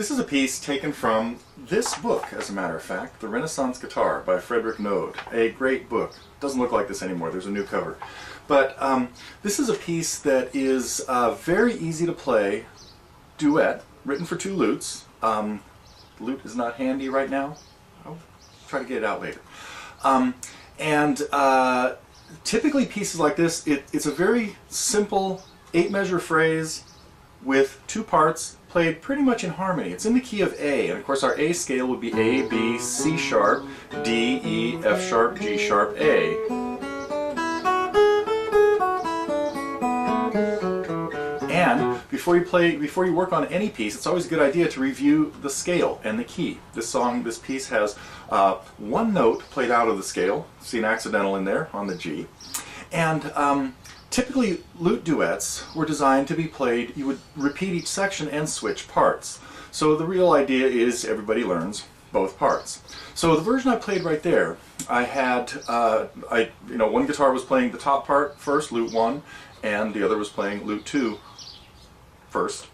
This is a piece taken from this book, as a matter of fact, The Renaissance Guitar by Frederick Node. A great book. Doesn't look like this anymore, there's a new cover. But this is a piece that is very easy to play, duet, written for two lutes. Lute is not handy right now. I'll try to get it out later. Typically pieces like this, it's a very simple 8-measure phrase with 2 parts played pretty much in harmony. It's in the key of A, and of course our A scale would be A, B, C sharp, D, E, F sharp, G sharp, A. And before you work on any piece, it's always a good idea to review the scale and the key. This piece has 1 note played out of the scale. See an accidental in there on the G. And typically lute duets were designed to be played, you would repeat each section and switch parts. So the real idea is everybody learns both parts. So the version I played right there, I had, one guitar was playing the top part first, lute 1, and the other was playing lute 2 first.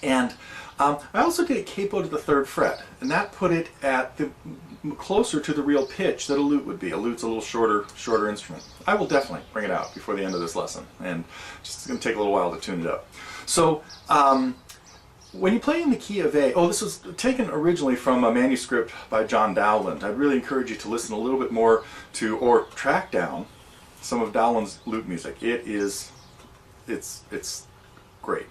And I also did a capo to the 3rd fret, and that put it at the closer to the real pitch that a lute would be. A lute's a little shorter instrument. I will definitely bring it out before the end of this lesson, and it's going to take a little while to tune it up. So when you play in the key of A, this was taken originally from a manuscript by John Dowland. I'd really encourage you to listen a little bit more to, or track down, some of Dowland's lute music. It's great.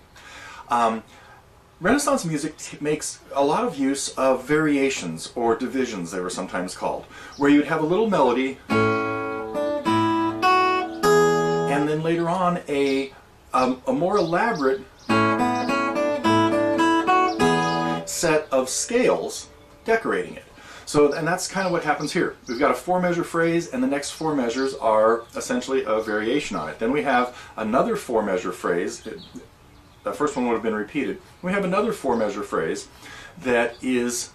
Renaissance music makes a lot of use of variations, or divisions they were sometimes called, where you'd have a little melody and then later on a more elaborate set of scales decorating it. So, and that's kind of what happens here. We've got a 4-measure phrase, and the next 4 measures are essentially a variation on it. Then we have another 4-measure phrase. The first one would have been repeated. We have another 4-measure phrase that is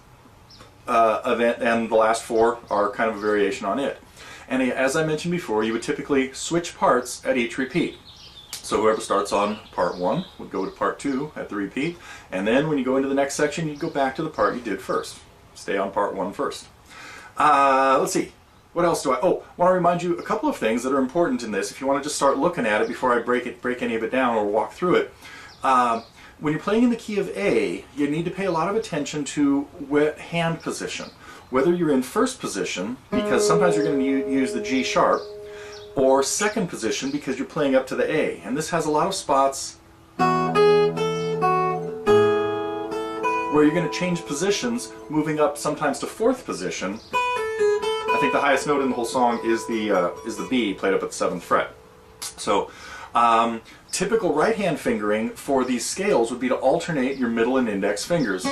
and the last 4 are kind of a variation on it. And as I mentioned before, you would typically switch parts at each repeat. So whoever starts on part 1 would go to part 2 at the repeat, and then when you go into the next section, you'd go back to the part you did first. Stay on part 1 first. Let's see. What else do I... want to remind you a couple of things that are important in this if you want to just start looking at it before I break any of it down or walk through it. When you're playing in the key of A, you need to pay a lot of attention to hand position. Whether you're in first position, because sometimes you're going to use the G sharp, or second position because you're playing up to the A. And this has a lot of spots where you're going to change positions, moving up sometimes to 4th position. I think the highest note in the whole song is the B, played up at the 7th fret. So typical right hand fingering for these scales would be to alternate your middle and index fingers.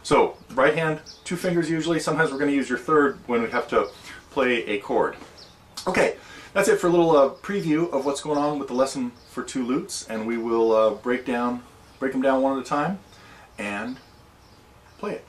So right hand, 2 fingers usually. Sometimes we're going to use your 3rd when we have to play a chord. Okay, that's it for a little preview of what's going on with the lesson for 2 lutes, and we will break them down one at a time and play it.